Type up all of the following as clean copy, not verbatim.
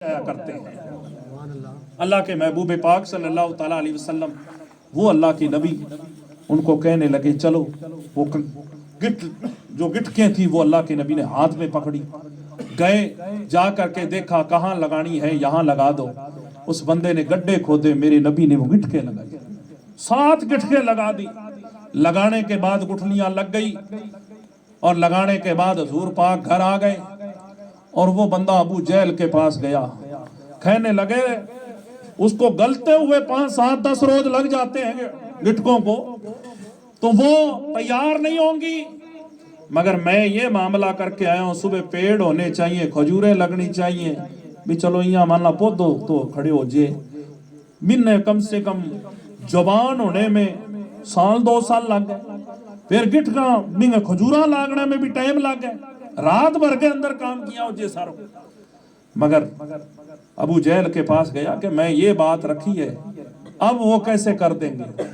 आया करते हैं। अल्लाह के महबूब पाक सल्लल्लाहु ताला अलैहि वसल्लम वो अल्लाह की नबी उनको कहने लगे चलो वो गिट जो गिटकें थी वो अल्लाह के नबी ने हाथ में पकड़ी, गए जा करके देखा कहाँ लगानी है, यहाँ लगा दो। उस बंदे ने गड्ढे खोदे, मेरे नबी ने वो गिटकें लगाई, 7 गिटकें लगा दी। लगाने के बाद गुठलियां लग गई और लगाने के बाद हुजूर पाक घर आ गए और वो बंदा अबू जहल के पास गया, कहने लगे उसको गलते हुए 5, 7, 10 रोज लग जाते हैं गिटकों को, तो वो तैयार नहीं होंगी, मगर मैं ये मामला करके आया हूँ, सुबह पेड़ होने चाहिए, खजूरें लगनी चाहिए भी, चलो यहाँ मानला पौधो तो खड़े हो जे मिन्ने कम से कम जवान होने में 1-2 साल लग गए, फिर गिटका बिंगे खजूरा लागने में भी टाइम लग गए, रात भर के अंदर काम किया हो जे सारो। मगर अबू जहल के पास गया कि मैं ये बात रखी है, अब वो कैसे कर देंगे?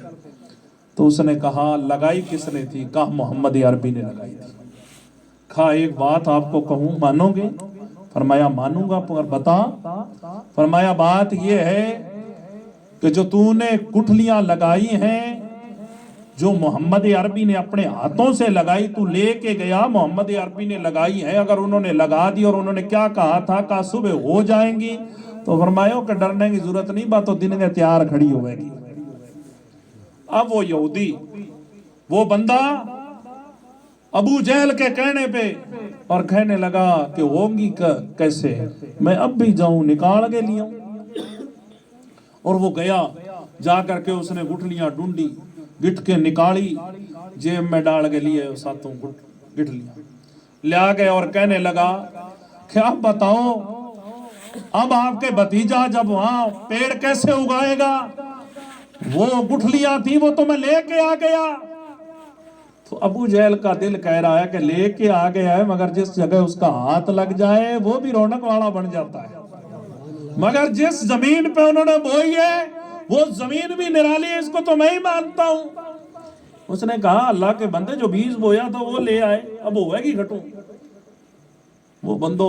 तो उसने कहा लगाई किसने थी? कहा मोहम्मद अरबी ने लगाई थी। कहा एक बात आपको कहूं, मानोगे? फरमाया मानूंगा, पर बता। फरमाया बात ये है कि जो तूने गुठलियां लगाई हैं, जो मोहम्मद अरबी ने अपने हाथों से लगाई, तू लेके गया, मोहम्मद अरबी ने लगाई है, अगर उन्होंने लगा दी और उन्होंने क्या कहा था, कहा सुबह हो जाएंगी, तो फरमाया कि डरने की जरूरत नहीं, बात तो दिन में तैयार खड़ी होगी। अब वो यहूदी वो बंदा अबू जहल के कहने पे और कहने लगा कि होगी कैसे, मैं अब भी जाऊं निकाल के लिया। और वो गया, जा करके उसने गुठलियां ढूंढी, गिटके निकाली, जेब में डाल के लिए 7 गिटलियां ले गए और कहने लगा कि अब बताओ, अब आपके भतीजा जब वहां पेड़ कैसे उगाएगा? वो गुठलियां थी वो तो मैं लेके आ गया। तो अबू जहल का दिल कह रहा है कि लेके आ गया है, मगर जिस जगह उसका हाथ लग जाए वो भी रौनक वाला बन जाता है, मगर जिस जमीन पे उन्होंने बोई है वो जमीन भी निराली है, इसको तो मैं ही मानता हूं। उसने कहा अल्लाह के बंदे, जो बीज बोया था वो ले आए, अब होएगी घटू। वो बंदो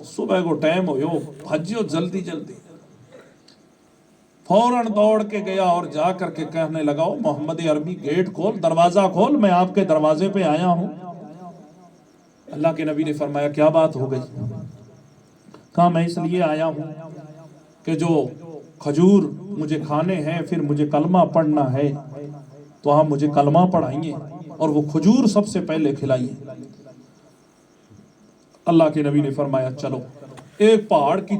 सुबह को टाइम हो भजियो जल्दी जल्दी, फौरन दौड़ के गया और जा करके कहने लगा मोहम्मद अरबी गेट खोल, दरवाजा खोल, मैं आपके दरवाजे पे आया हूं। अल्लाह के नबी ने फरमाया क्या बात हो गई? कहा मैं इसलिए आया हूं कि जो खजूर मुझे खाने हैं, फिर मुझे कलमा पढ़ना है, तो आप मुझे कलमा पढ़ाइए और वो खजूर सबसे पहले खिलाइए। अल्लाह के नबी ने फरमाया चलो। एक पहाड़ की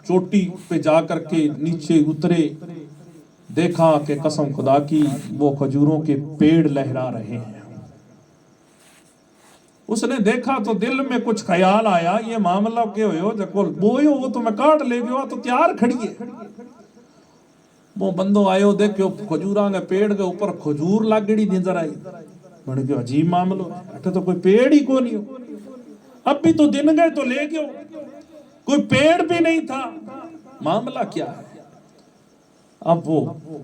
चोटी पे जाकर के नीचे उतरे, देखा कि कसम खुदा की वो खजूरों के पेड़ लहरा रहे हैं। उसने देखा तो दिल में कुछ ख्याल आया, ये मामला क्या हो जको बोयो वो तो मैं काट ले गया, तो तैयार खड़ी है। वो बंदो आयो, देखो खजूरा के पेड़ के ऊपर खजूर लागड़ी नजर आई, बन गयो अजीब मामलो, अटे तो कोई पेड़ ही को नहीं हो, अब भी तो दिन गए तो ले गयो, कोई पेड़ भी नहीं था, मामला क्या है? अब वो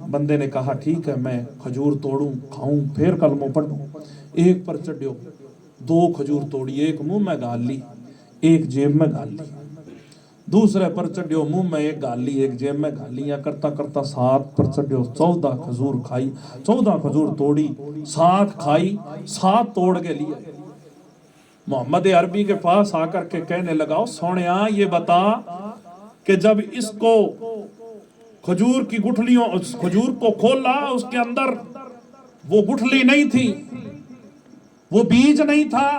बंदे ने कहा ठीक है मैं खजूर तोड़ूं, खाऊं, फिर कलमों पढ़ूं। एक पर चढ़ियो, 2 खजूर तोड़ी, एक मुंह में गाल ली, एक जेब में गाल ली, दूसरे पर चढ़ियो, मुंह में एक गाल ली, एक जेब में गाल ली, या करता करता 7 पर चढ़ियो, 14 खजूर खाई, 14 खजूर तोड़ी, 7 खाई, 7 तोड़ के लिए मोहम्मद अरबी के पास आकर के कहने लगा सोनिया ये बता कि जब इसको खजूर की गुठलियों, खजूर को खोला, उसके अंदर वो गुठली नहीं थी, वो बीज नहीं था।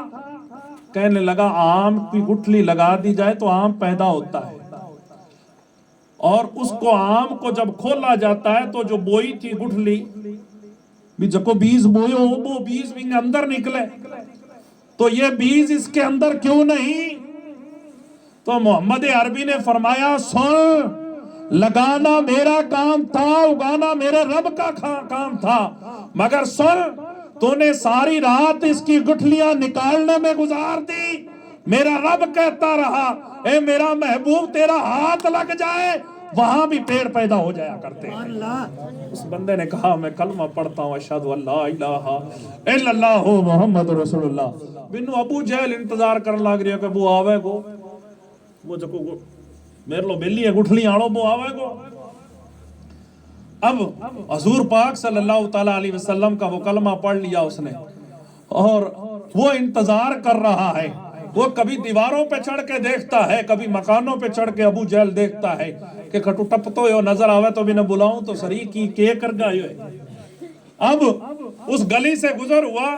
कहने लगा आम की गुठली लगा दी जाए तो आम पैदा होता है, और उसको आम को जब खोला जाता है तो जो बोई थी गुठली भी, जको बीज बोयो वो बीज भी अंदर निकले, तो ये बीज इसके अंदर क्यों नहीं? तो मोहम्मद अरबी ने फरमाया सुन, लगाना मेरा काम था, उगाना मेरे रब का काम था, मगर सुन तूने सारी रात इसकी गुठलियां निकालने में गुजार दी, मेरा रब कहता रहा ए मेरा महबूब तेरा हाथ लग जाए वहां भी पेड़ पैदा हो जाया करते हैं। उस बंदे ने कहा मैं कलमा पढ़ता हूँ, अशहदु अल्ला इलाहा इल्लल्लाहु मुहम्मद रसूलुल्लाह। बिनु अबू जहल इंतजार करने लग रही है कि वो आवे को, वो जको میرے لو بیلی ہے گٹھلی آڑو بو آوے گو. اب حضور پاک صلی اللہ تعالیٰ علیہ وسلم کا وہ کلمہ پڑھ لیا اس نے اور وہ انتظار کر رہا ہے. وہ کبھی دیواروں پہ چڑھ کے دیکھتا ہے, کبھی مکانوں پہ چڑھ کے ابو جہل دیکھتا ہے کہ کھٹو ٹپ تو یہ نظر آوے تو بھی نہ بلاؤں تو سری کی کے کر گا یہ. اب اس گلی سے گزر ہوا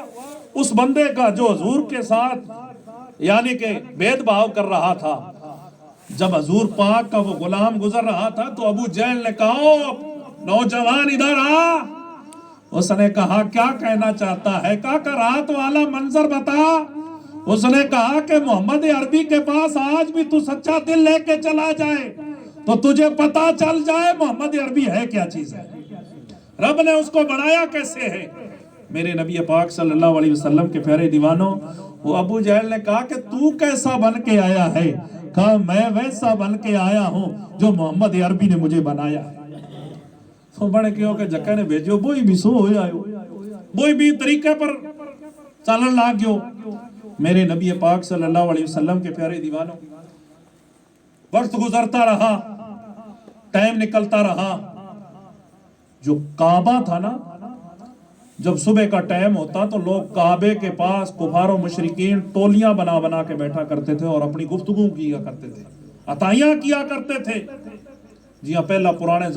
اس بندے کا جو حضور کے ساتھ یعنی کہ بید بھاؤ کر رہا تھا. جب حضور پاک کا وہ غلام گزر رہا تھا تو ابو جہل نے کہا نوجوان ادھر آ. اس نے کہا کیا کہنا چاہتا ہے؟ کہا کہ رات والا منظر بتا. اس نے کہا کہ محمد عربی کے پاس آج بھی تو سچا دل لے کے چلا جائے تو تجھے پتا چل جائے محمد عربی ہے کیا چیز ہے, رب نے اس کو بنایا کیسے ہے. میرے نبی پاک صلی اللہ علیہ وسلم کے پیارے دیوانوں, وہ ابو جہل نے کہا کہ تو کیسا بن کے آیا ہے؟ کہا میں ویسا بن کے آیا ہوں جو محمد عربی نے مجھے بنایا ہے. تو بڑے کیوں کہ جکہ نے بھیجو بوئی بھی سو ہو جائے بوئی بھی طریقے پر چلن لاگ گیو. میرے نبی پاک صلی اللہ علیہ وسلم کے پیارے دیوانوں, وقت گزرتا رہا, ٹائم نکلتا رہا. جو کعبہ تھا نا, جب صبح کا ٹائم ہوتا تو لوگ کعبے کے پاس کفار و مشرکین ٹولیاں بنا بنا کے بیٹھا کرتے تھے اور اپنی گفتگو کیا کرتے تھے, عطائیاں کیا کرتے تھے. جی ہاں, پہلا پرانے